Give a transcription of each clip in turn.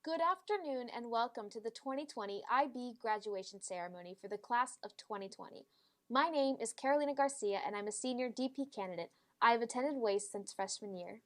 Good afternoon and welcome to the 2020 IB graduation ceremony for the class of 2020. My name is Carolina Garcia and I'm a senior DP candidate. I have attended WACE since freshman year.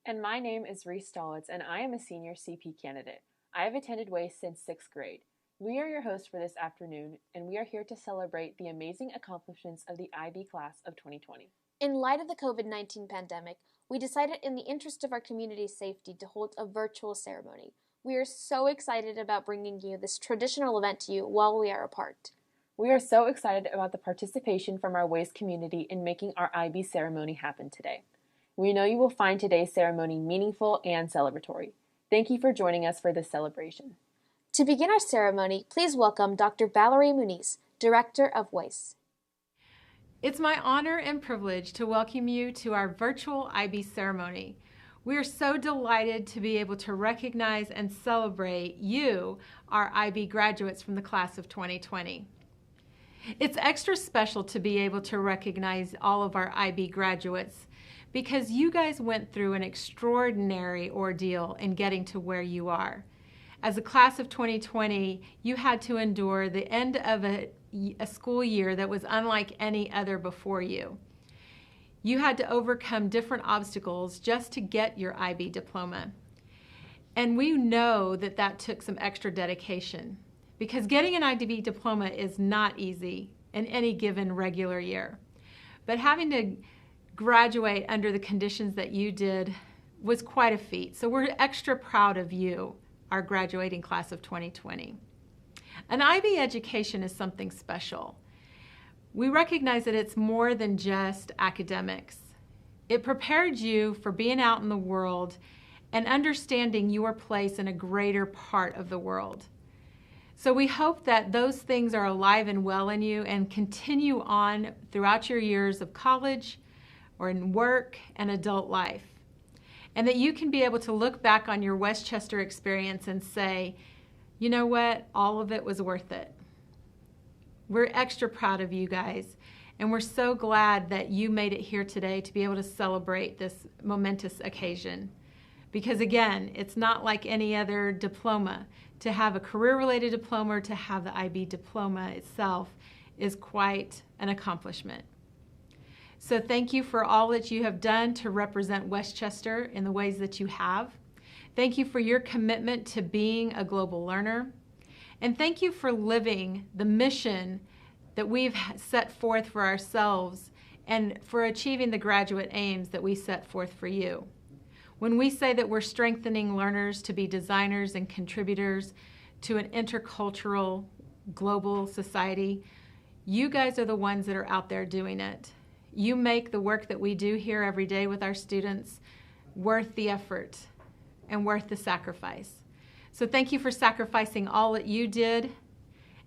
And my name is Reese Stolitz and I am a senior CP candidate. I have attended WACE since 6th grade. We are your hosts for this afternoon and we are here to celebrate the amazing accomplishments of the IB class of 2020. In light of the COVID-19 pandemic, we decided in the interest of our community's safety to hold a virtual ceremony. We are so excited about bringing you this traditional event to you while we are apart. We are so excited about the participation from our WACE community in making our IB ceremony happen today. We know you will find today's ceremony meaningful and celebratory. Thank you for joining us for this celebration. To begin our ceremony, please welcome Dr. Valerie Muniz, Director of WACE. It's my honor and privilege to welcome you to our virtual IB ceremony. We are so delighted to be able to recognize and celebrate you, our IB graduates from the class of 2020. It's extra special to be able to recognize all of our IB graduates because you guys went through an extraordinary ordeal in getting to where you are. As a class of 2020, you had to endure the end of a school year that was unlike any other before you. You had to overcome different obstacles just to get your IB diploma. And we know that that took some extra dedication because getting an IB diploma is not easy in any given regular year. But having to graduate under the conditions that you did was quite a feat. So we're extra proud of you, our graduating class of 2020. An IB education is something special. We recognize that it's more than just academics. It prepared you for being out in the world and understanding your place in a greater part of the world. So we hope that those things are alive and well in you and continue on throughout your years of college or in work and adult life. And that you can be able to look back on your Westchester experience and say, you know what, all of it was worth it. We're extra proud of you guys, and we're so glad that you made it here today to be able to celebrate this momentous occasion. Because again, it's not like any other diploma. To have a career-related diploma or to have the IB diploma itself is quite an accomplishment. So thank you for all that you have done to represent Westchester in the ways that you have. Thank you for your commitment to being a global learner. And thank you for living the mission that we've set forth for ourselves and for achieving the graduate aims that we set forth for you. When we say that we're strengthening learners to be designers and contributors to an intercultural global society, you guys are the ones that are out there doing it. You make the work that we do here every day with our students worth the effort and worth the sacrifice. So thank you for sacrificing all that you did,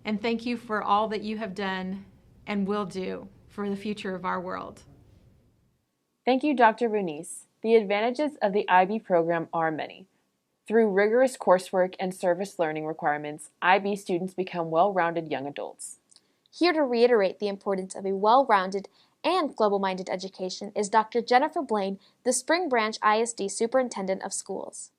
and thank you for all that you have done and will do for the future of our world. Thank you, Dr. Muniz. The advantages of the IB program are many. Through rigorous coursework and service learning requirements, IB students become well-rounded young adults. Here to reiterate the importance of a well-rounded and global-minded education is Dr. Jennifer Blaine, the Spring Branch ISD Superintendent of Schools.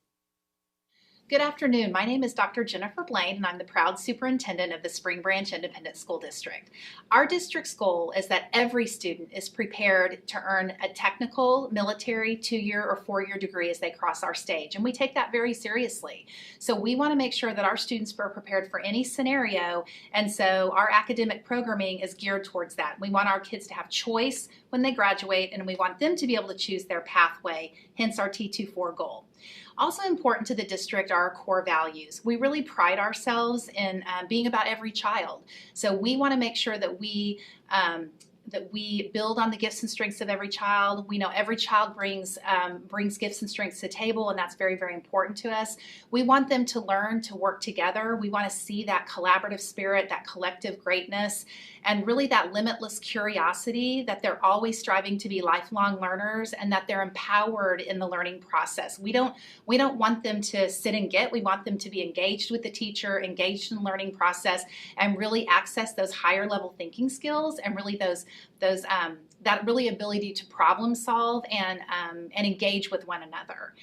Good afternoon. My name is Dr. Jennifer Blaine, and I'm the proud superintendent of the Spring Branch Independent School District. Our district's goal is that every student is prepared to earn a technical, military, 2-year or 4-year degree as they cross our stage, and we take that very seriously. So we want to make sure that our students are prepared for any scenario, and so our academic programming is geared towards that. We want our kids to have choice when they graduate, and we want them to be able to choose their pathway, hence our T24 goal. Also important to the district are our core values. We really pride ourselves in being about every child. So we want to make sure that we build on the gifts and strengths of every child. We know every child brings gifts and strengths to the table, and that's very, very important to us. We want them to learn to work together. We want to see that collaborative spirit, that collective greatness, and really that limitless curiosity, that they're always striving to be lifelong learners and that they're empowered in the learning process. We don't want them to sit and get. We want them to be engaged with the teacher, engaged in the learning process, and really access those higher level thinking skills and really those that really ability to problem solve and engage with one another.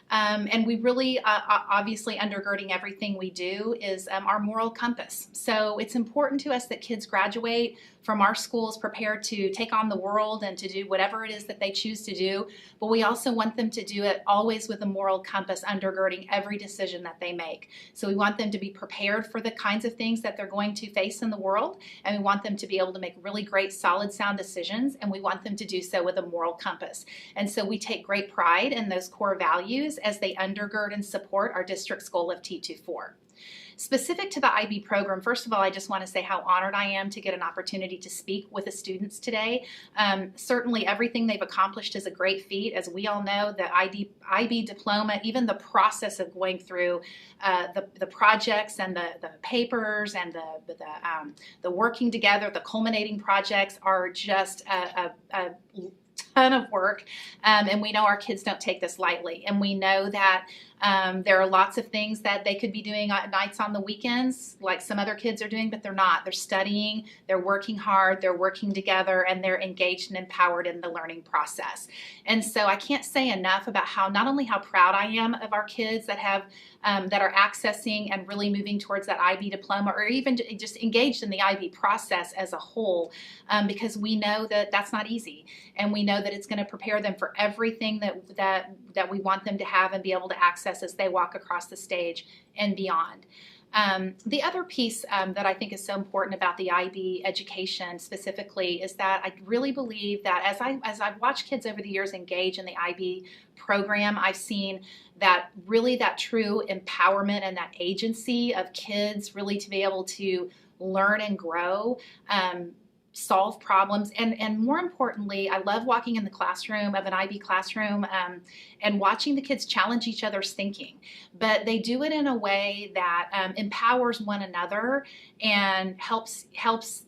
And we really, obviously, undergirding everything we do is our moral compass. So it's important to us that kids graduate from our schools prepared to take on the world and to do whatever it is that they choose to do. But we also want them to do it always with a moral compass undergirding every decision that they make. So we want them to be prepared for the kinds of things that they're going to face in the world. And we want them to be able to make really great, solid, sound decisions. And we want them to do so with a moral compass. And so we take great pride in those core values as they undergird and support our district's goal of T24. Specific to the IB program, first of all, I just want to say how honored I am to get an opportunity to speak with the students today. Certainly everything they've accomplished is a great feat. As we all know, the IB diploma, even the process of going through the projects and the papers and the working together, the culminating projects are just a ton of work, and we know our kids don't take this lightly, and we know that there are lots of things that they could be doing at nights on the weekends like some other kids are doing, but they're not. They're studying, they're working hard, they're working together, and they're engaged and empowered in the learning process. And so I can't say enough about how not only how proud I am of our kids that have that are accessing and really moving towards that IB diploma, or even just engaged in the IB process as a whole, because we know that that's not easy, and we know that it's going to prepare them for everything that we want them to have and be able to access as they walk across the stage and beyond. The other piece that I think is so important about the IB education specifically is that I really believe that as I've watched kids over the years engage in the IB program, I've seen that really that true empowerment and that agency of kids really to be able to learn and grow, solve problems, and more importantly, I love walking in the classroom of an IB classroom and watching the kids challenge each other's thinking. But they do it in a way that empowers one another and helps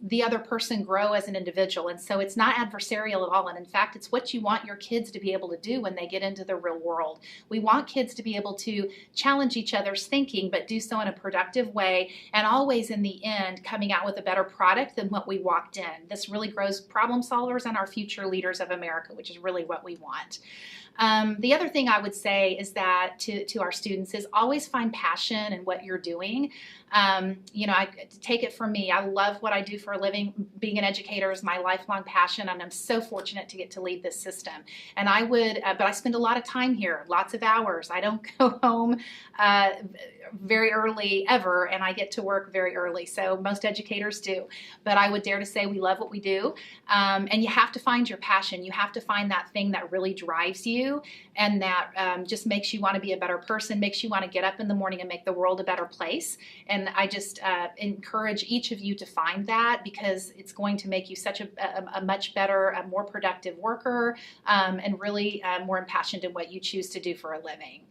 the other person grow as an individual. And so it's not adversarial at all. And in fact, it's what you want your kids to be able to do when they get into the real world. We want kids to be able to challenge each other's thinking, but do so in a productive way, and always in the end coming out with a better product than what we walked in. This really grows problem solvers and our future leaders of America, which is really what we want. The other thing I would say is that to our students is always find passion in what you're doing. I take it from me. I love what I do for a living. Being an educator is my lifelong passion, and I'm so fortunate to get to lead this system. And but I spend a lot of time here, lots of hours. I don't go home very early ever, and I get to work very early. So most educators do. But I would dare to say we love what we do. And you have to find your passion. You have to find that thing that really drives you and that just makes you want to be a better person, makes you want to get up in the morning and make the world a better place. And I just encourage each of you to find that, because it's going to make you such a much better, a more productive worker, and really more impassioned in what you choose to do for a living.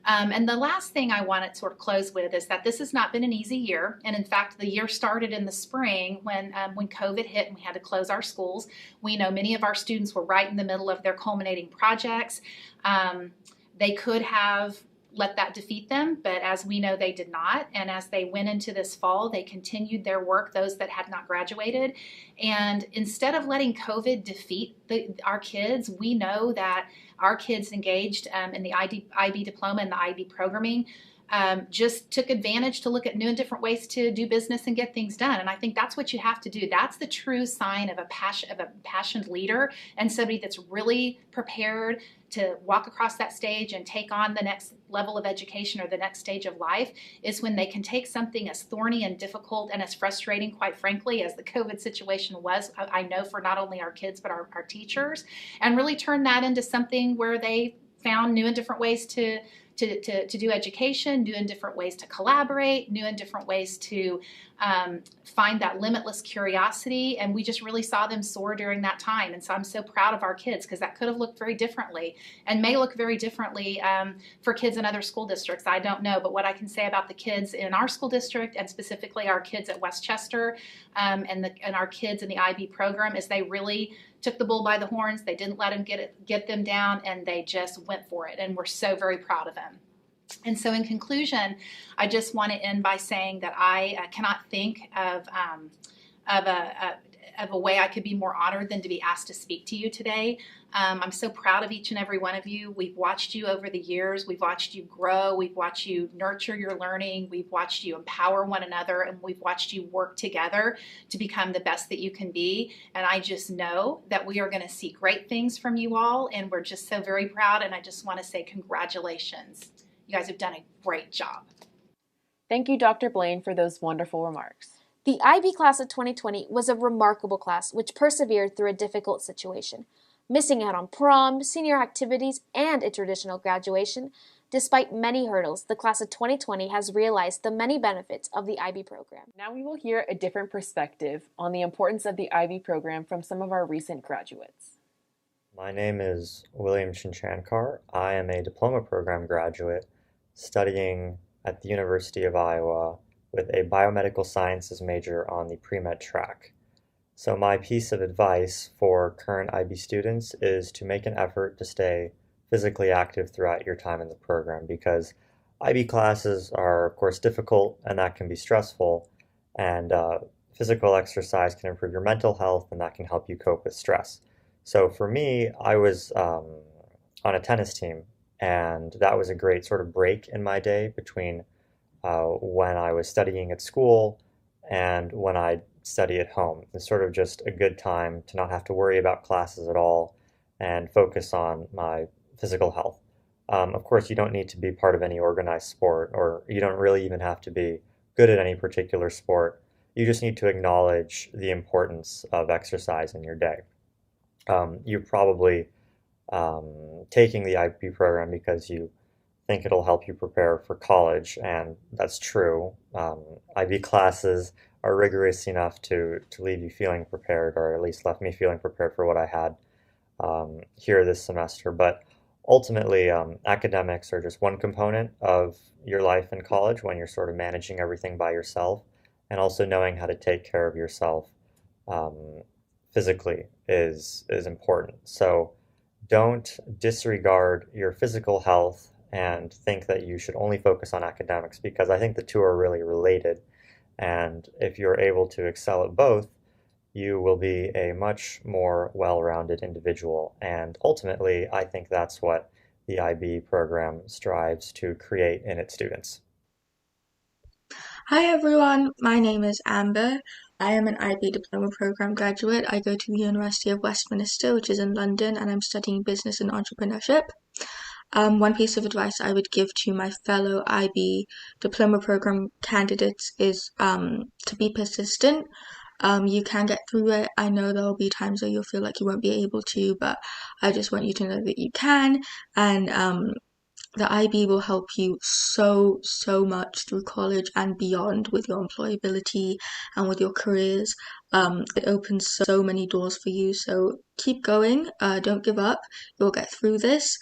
And the last thing I want to sort of close with is that this has not been an easy year. And in fact, the year started in the spring when COVID hit and we had to close our schools. We know many of our students were right in the middle of their culminating projects. They could have let that defeat them, but as we know, they did not. And as they went into this fall, they continued their work, those that had not graduated. And instead of letting COVID defeat our kids, we know that our kids engaged in the IB diploma and the IB programming just took advantage to look at new and different ways to do business and get things done. And I think that's what you have to do. That's the true sign of a passionate leader and somebody that's really prepared to walk across that stage and take on the next level of education or the next stage of life, is when they can take something as thorny and difficult and as frustrating, quite frankly, as the COVID situation was, I know, for not only our kids, but our teachers, and really turn that into something where they found new and different ways to do education, new and different ways to collaborate, new and different ways to find that limitless curiosity. And we just really saw them soar during that time. And so I'm so proud of our kids, because that could have looked very differently and may look very differently for kids in other school districts. I don't know. But what I can say about the kids in our school district, and specifically our kids at Westchester and our kids in the IB program, is they really took the bull by the horns. They didn't let them get them down, and they just went for it. And we're so very proud of them. And so in conclusion, I just want to end by saying that I cannot think of of a way I could be more honored than to be asked to speak to you today. I'm so proud of each and every one of you. We've watched you over the years. We've watched you grow. We've watched you nurture your learning. We've watched you empower one another, and we've watched you work together to become the best that you can be. And I just know that we are going to see great things from you all, and we're just so very proud. And I just want to say congratulations. You guys have done a great job. Thank you, Dr. Blaine, for those wonderful remarks. The IB class of 2020 was a remarkable class which persevered through a difficult situation, missing out on prom, senior activities, and a traditional graduation. Despite many hurdles, the class of 2020 has realized the many benefits of the IB program. Now we will hear a different perspective on the importance of the IB program from some of our recent graduates. My name is William Chinchankar. I am a diploma program graduate studying at the University of Iowa with a biomedical sciences major on the pre-med track. So my piece of advice for current IB students is to make an effort to stay physically active throughout your time in the program, because IB classes are, of course, difficult and that can be stressful, and physical exercise can improve your mental health and that can help you cope with stress. So for me, I was on a tennis team, and that was a great sort of break in my day between when I was studying at school and when I study at home. It's sort of just a good time to not have to worry about classes at all and focus on my physical health. Of course, you don't need to be part of any organized sport, or you don't really even have to be good at any particular sport. You just need to acknowledge the importance of exercise in your day. You're probably taking the IB program because you think it'll help you prepare for college, and that's true. IB classes are rigorous enough to leave you feeling prepared, or at least left me feeling prepared for what I had here this semester. But ultimately, academics are just one component of your life in college when you're sort of managing everything by yourself, and also knowing how to take care of yourself physically is important. So don't disregard your physical health and think that you should only focus on academics, because I think the two are really related. And if you're able to excel at both, you will be a much more well-rounded individual. And ultimately, I think that's what the IB program strives to create in its students. Hi everyone, my name is Amber. I am an IB Diploma Program graduate. I go to the University of Westminster, which is in London, and I'm studying business and entrepreneurship. One piece of advice I would give to my fellow IB Diploma Program candidates is to be persistent. You can get through it. I know there will be times where you'll feel like you won't be able to, but I just want you to know that you can, and the IB will help you so much through college and beyond with your employability and with your careers. It opens so many doors for you, so keep going. Don't give up. You'll get through this.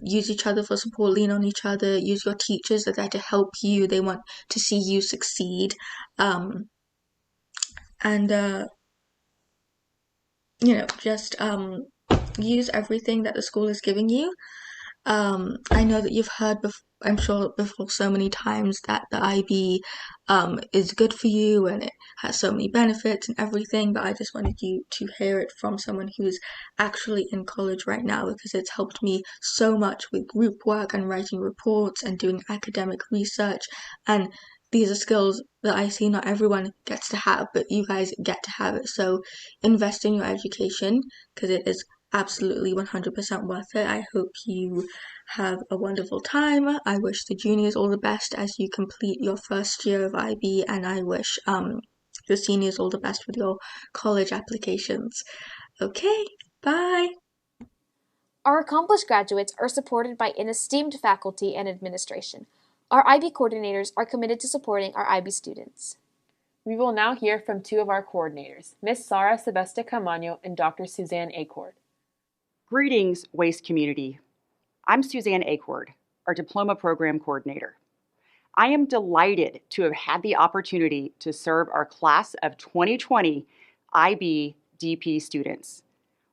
Use each other for support, lean on each other, use your teachers. They're there to help you. They want to see you succeed. Just use everything that the school is giving you. I know that you've heard, I'm sure before so many times, that the IB is good for you and it has so many benefits and everything, but I just wanted you to hear it from someone who's actually in college right now, because it's helped me so much with group work and writing reports and doing academic research, and these are skills that I see not everyone gets to have, but you guys get to have it. So invest in your education, because it is absolutely 100% worth it. I hope you have a wonderful time. I wish the juniors all the best as you complete your first year of IB, and I wish the seniors all the best with your college applications. Okay, bye! Our accomplished graduates are supported by an esteemed faculty and administration. Our IB coordinators are committed to supporting our IB students. We will now hear from two of our coordinators, Ms. Sara Sebesta Camaño and Dr. Suzanne Acord. Greetings, WASTE community. I'm Suzanne Acord, our Diploma Program Coordinator. I am delighted to have had the opportunity to serve our class of 2020 IB DP students.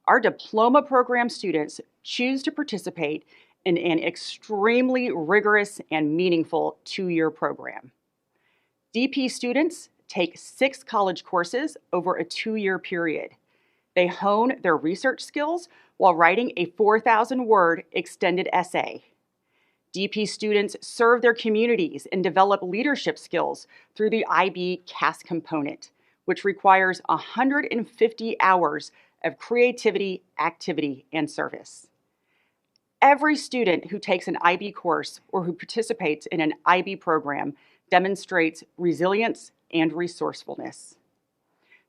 Our Diploma Program students choose to participate in an extremely rigorous and meaningful 2-year program. DP students take 6 college courses over a 2-year period. They hone their research skills while writing a 4,000-word extended essay. DP students serve their communities and develop leadership skills through the IB CAS component, which requires 150 hours of creativity, activity, and service. Every student who takes an IB course or who participates in an IB program demonstrates resilience and resourcefulness.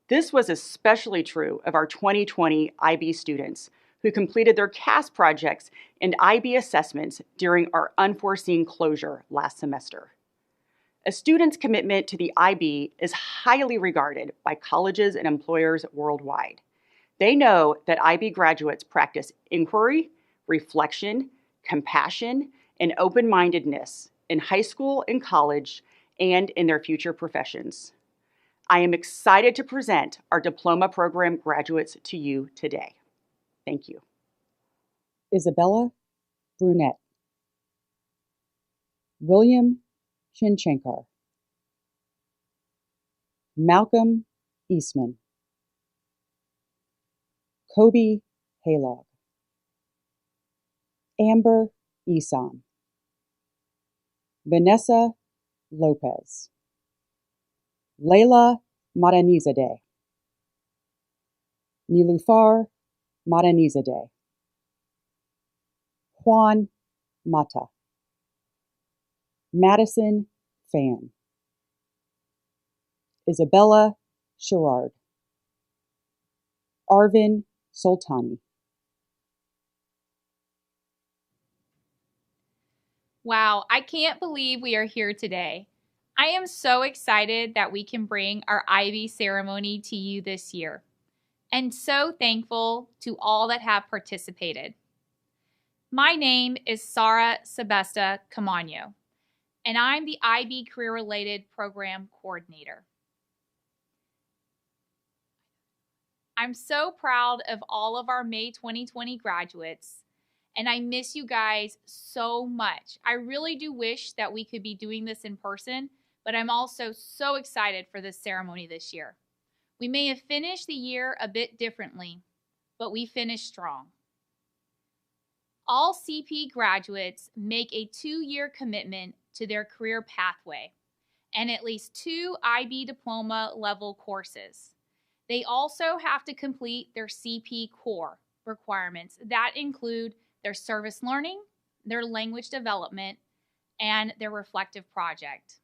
This was especially true of our 2020 IB students who completed their CAS projects and IB assessments during our unforeseen closure last semester. A student's commitment to the IB is highly regarded by colleges and employers worldwide. They know that IB graduates practice inquiry, reflection, compassion, and open-mindedness in high school and college and in their future professions. I am excited to present our diploma program graduates to you today. Thank you. Isabella Brunette, William Chinchankar, Malcolm Eastman, Kobe Halog, Amber Esam, Vanessa Lopez, Layla Madanizadeh, Nilufar Madanizadeh, Juan Mata, Madison Fan, Isabella Sherrard, Arvin Soltani. Wow, I can't believe we are here today. I am so excited that we can bring our Ivy ceremony to you this year, and so thankful to all that have participated. My name is Sara Sebesta Camano, and I'm the IB Career-Related Program Coordinator. I'm so proud of all of our May 2020 graduates, and I miss you guys so much. I really do wish that we could be doing this in person, but I'm also so excited for this ceremony this year. We may have finished the year a bit differently, but we finished strong. All CP graduates make a 2-year commitment to their career pathway and at least 2 IB diploma level courses. They also have to complete their CP core requirements that include their service learning, their language development, and their reflective project.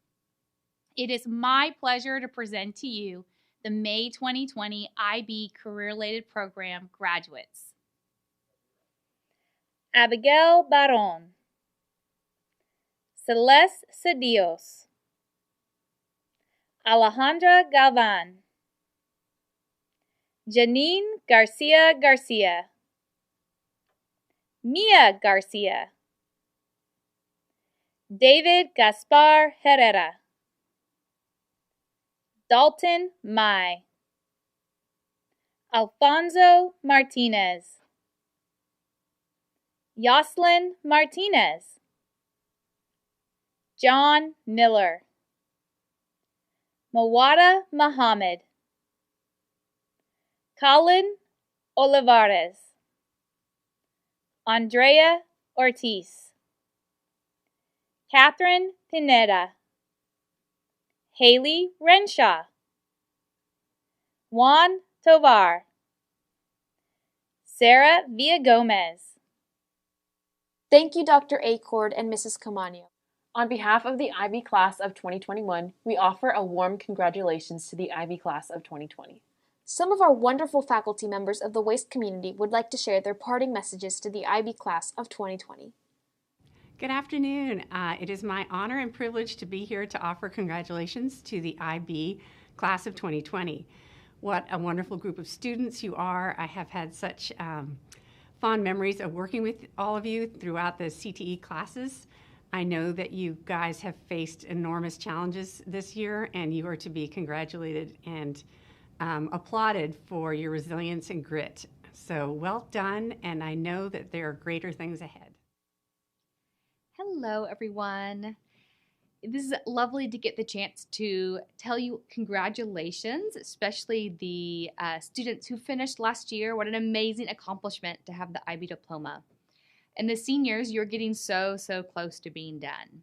It is my pleasure to present to you the May 2020 IB Career-Related Program graduates. Abigail Baron, Celeste Cedillos, Alejandra Galvan, Janine Garcia Garcia, Mia Garcia, David Gaspar Herrera, Dalton Mai, Alfonso Martinez, Yoslin Martinez, John Miller, Mawada Muhammad, Colin Olivares, Andrea Ortiz, Catherine Pineda, Haley Renshaw, Juan Tovar, Sarah Villagomez. Thank you, Dr. Acord and Mrs. Camano. On behalf of the IB class of 2021, we offer a warm congratulations to the IB class of 2020. Some of our wonderful faculty members of the WASTE community would like to share their parting messages to the IB class of 2020. Good afternoon. It is my honor and privilege to be here to offer congratulations to the IB class of 2020. What a wonderful group of students you are. I have had such fond memories of working with all of you throughout the CTE classes. I know that you guys have faced enormous challenges this year, and you are to be congratulated and applauded for your resilience and grit. So well done, and I know that there are greater things ahead. Hello, everyone. This is lovely to get the chance to tell you congratulations, especially the students who finished last year. What an amazing accomplishment to have the IB diploma. And the seniors, you're getting so close to being done.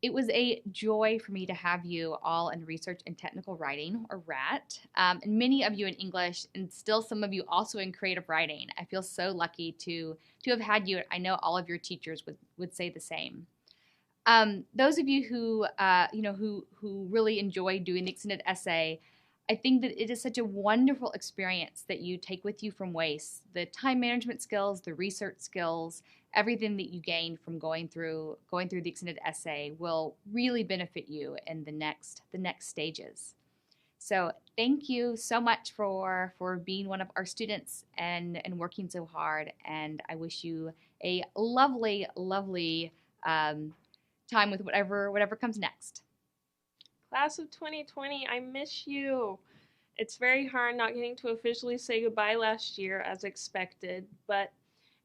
It was a joy for me to have you all in research and technical writing, or RAT, and many of you in English, and still some of you also in creative writing. I feel so lucky to have had you. I know all of your teachers would say the same. Those of you who who really enjoy doing the extended essay, I think that it is such a wonderful experience that you take with you from WACE. The time management skills, the research skills, everything that you gain from going through the extended essay will really benefit you in the next stages. So thank you so much for being one of our students and working so hard. And I wish you a lovely time with whatever comes next. Class of 2020, I miss you. It's very hard not getting to officially say goodbye last year as expected, but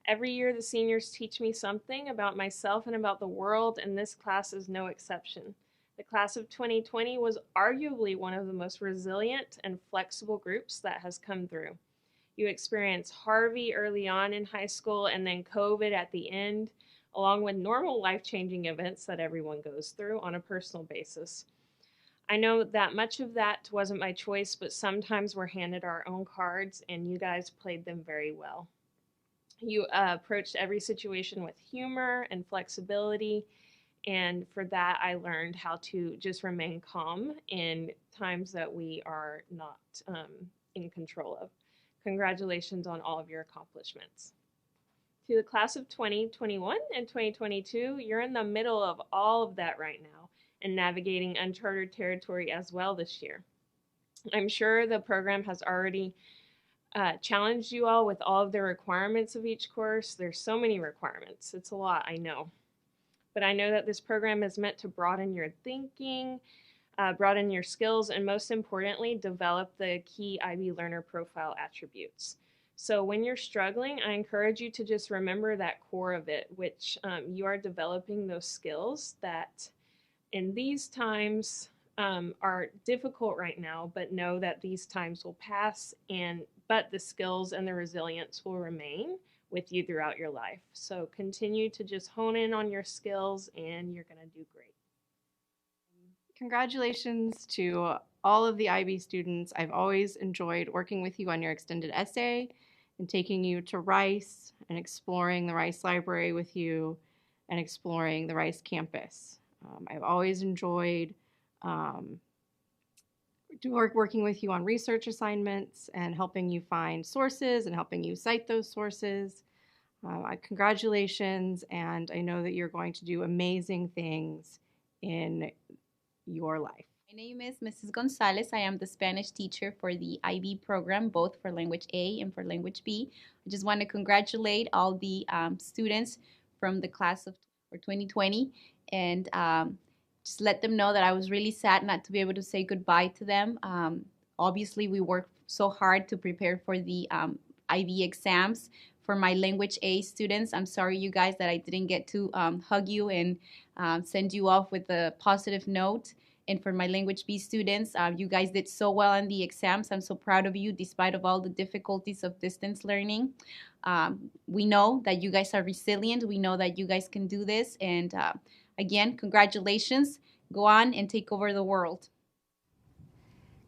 every year the seniors teach me something about myself and about the world, and this class is no exception. The class of 2020 was arguably one of the most resilient and flexible groups that has come through. You experienced Harvey early on in high school and then COVID at the end, along with normal life-changing events that everyone goes through on a personal basis. I know that much of that wasn't my choice, but sometimes we're handed our own cards, and you guys played them very well. You approached every situation with humor and flexibility, and for that I learned how to just remain calm in times that we are not in control of. Congratulations on all of your accomplishments. To the class of 2021 and 2022, you're in the middle of all of that right now and navigating uncharted territory as well this year. I'm sure the program has already challenged you all with all of the requirements of each course. There's so many requirements. It's a lot, I know. But I know that this program is meant to broaden your thinking, broaden your skills, and most importantly, develop the key IB learner profile attributes. So when you're struggling, I encourage you to just remember that core of it, which you are developing those skills that in these times are difficult right now, but know that these times will pass, but the skills and the resilience will remain with you throughout your life. So continue to just hone in on your skills and you're going to do great. Congratulations to all of the IB students. I've always enjoyed working with you on your extended essay and taking you to Rice and exploring the Rice Library with you and exploring the Rice campus. I've always enjoyed working with you on research assignments and helping you find sources and helping you cite those sources. Congratulations, and I know that you're going to do amazing things in your life. My name is Mrs. Gonzalez. I am the Spanish teacher for the IB program, both for Language A and for Language B. I just want to congratulate all the students from the class of 2020 and just let them know that I was really sad not to be able to say goodbye to them. Obviously, we worked so hard to prepare for the IB exams. For my Language A students, I'm sorry, you guys, that I didn't get to hug you and send you off with a positive note. And for my Language B students, you guys did so well on the exams. I'm so proud of you, despite of all the difficulties of distance learning. We know that you guys are resilient. We know that you guys can do this. And again, congratulations. Go on and take over the world.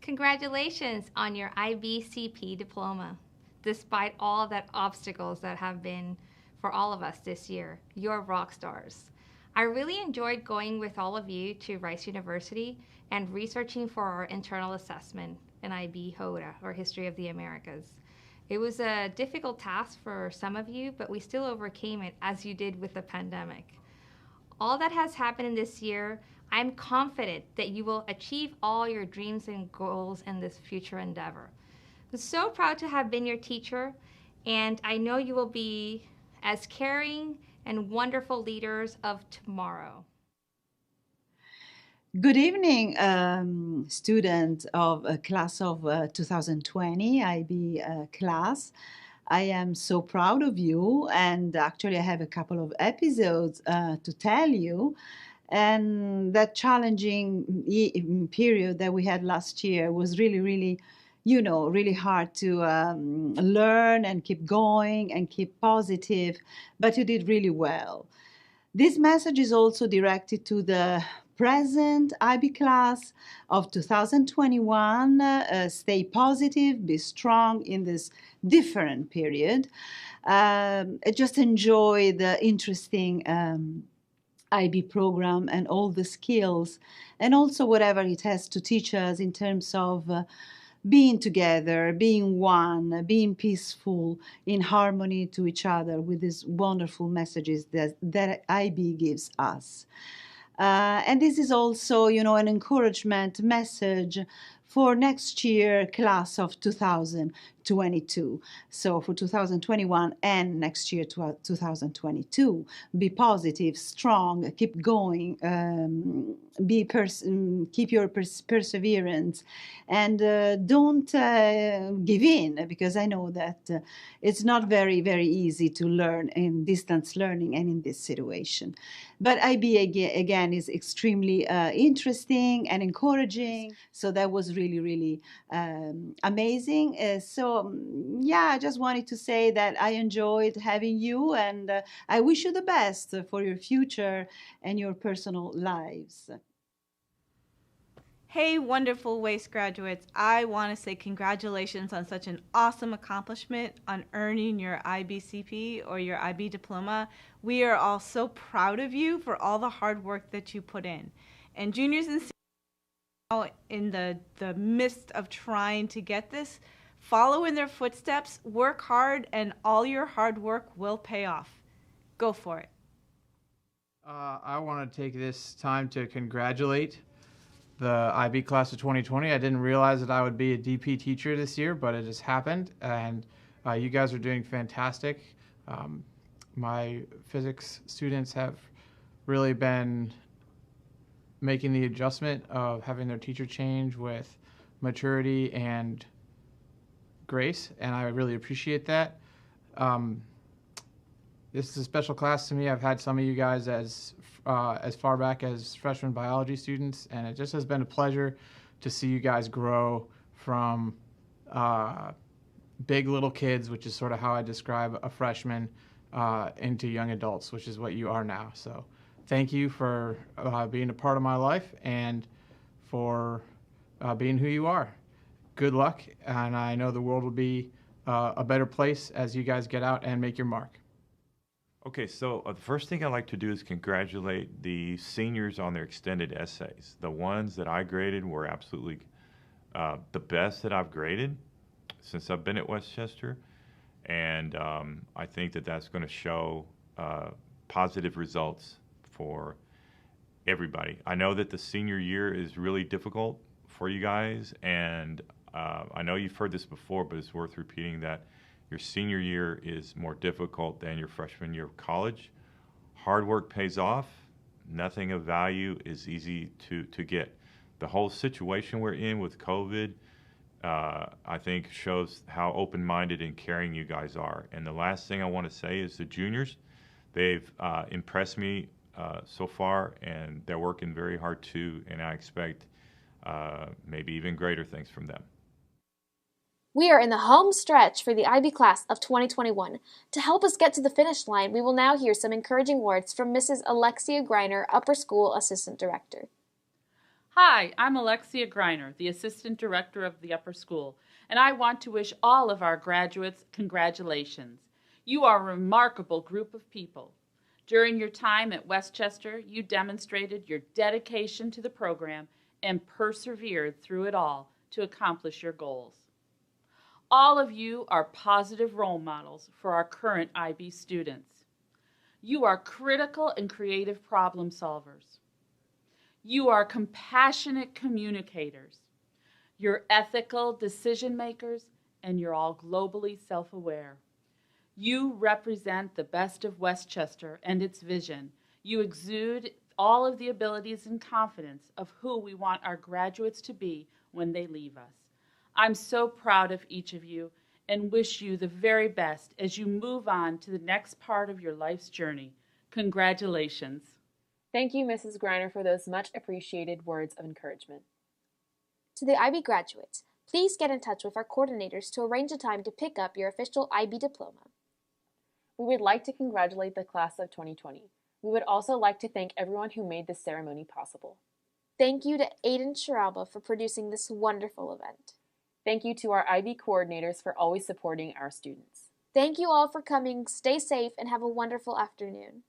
Congratulations on your IBCP diploma. Despite all that obstacles that have been for all of us this year, you're rock stars. I really enjoyed going with all of you to Rice University and researching for our internal assessment in IB HODA, or History of the Americas. It was a difficult task for some of you, but we still overcame it, as you did with the pandemic. All that has happened in this year, I'm confident that you will achieve all your dreams and goals in this future endeavor. I'm so proud to have been your teacher, and I know you will be as caring and wonderful leaders of tomorrow. Good evening, student of class of 2020 IB class. I am so proud of you, and actually I have a couple of episodes to tell you. And that challenging period that we had last year was really, really, really hard to learn and keep going and keep positive, but you did really well. This message is also directed to the present IB class of 2021. Stay positive, be strong in this different period. Just enjoy the interesting IB program and all the skills, and also whatever it has to teach us in terms of being together, being one, being peaceful, in harmony to each other with these wonderful messages that IB gives us. And this is also, an encouragement message for next year class of 2022. So for 2021 and next year 2022, be positive, strong, keep going, keep your perseverance, and don't give in, because I know that it's not very, very easy to learn in distance learning and in this situation. But IB again is extremely interesting and encouraging. So that was really, really amazing. I just wanted to say that I enjoyed having you, and I wish you the best for your future and your personal lives. Hey, wonderful WASTE graduates. I want to say congratulations on such an awesome accomplishment on earning your IBCP or your IB diploma. We are all so proud of you for all the hard work that you put in. And juniors and seniors now in the midst of trying to get this, follow in their footsteps, work hard, and all your hard work will pay off. Go for it. I want to take this time to congratulate the IB class of 2020. I didn't realize that I would be a DP teacher this year, but it just happened, and you guys are doing fantastic. My physics students have really been making the adjustment of having their teacher change with maturity and grace, and I really appreciate that. This is a special class to me. I've had some of you guys as far back as freshman biology students, and it just has been a pleasure to see you guys grow from big little kids, which is sort of how I describe a freshman, into young adults, which is what you are now. So thank you for being a part of my life and for being who you are. Good luck, and I know the world will be a better place as you guys get out and make your mark. Okay, so the first thing I'd like to do is congratulate the seniors on their extended essays. The ones that I graded were absolutely the best that I've graded since I've been at Westchester, and I think that that's going to show positive results for everybody. I know that the senior year is really difficult for you guys, and I know you've heard this before, but it's worth repeating that your senior year is more difficult than your freshman year of college. Hard work pays off. Nothing of value is easy to get. The whole situation we're in with COVID, I think shows how open-minded and caring you guys are. And the last thing I want to say is the juniors, they've impressed me so far, and they're working very hard too, and I expect maybe even greater things from them. We are in the home stretch for the IB class of 2021. To help us get to the finish line, we will now hear some encouraging words from Mrs. Alexia Greiner, Upper School Assistant Director. Hi, I'm Alexia Greiner, the Assistant Director of the Upper School, and I want to wish all of our graduates congratulations. You are a remarkable group of people. During your time at Westchester, you demonstrated your dedication to the program and persevered through it all to accomplish your goals. All of you are positive role models for our current IB students. You are critical and creative problem solvers. You are compassionate communicators. You're ethical decision makers, and you're all globally self-aware. You represent the best of Westchester and its vision. You exude all of the abilities and confidence of who we want our graduates to be when they leave us. I'm so proud of each of you and wish you the very best as you move on to the next part of your life's journey. Congratulations. Thank you, Mrs. Griner, for those much appreciated words of encouragement. To the IB graduates, please get in touch with our coordinators to arrange a time to pick up your official IB diploma. We would like to congratulate the class of 2020. We would also like to thank everyone who made this ceremony possible. Thank you to Aiden Sharalba for producing this wonderful event. Thank you to our IB coordinators for always supporting our students. Thank you all for coming. Stay safe and have a wonderful afternoon.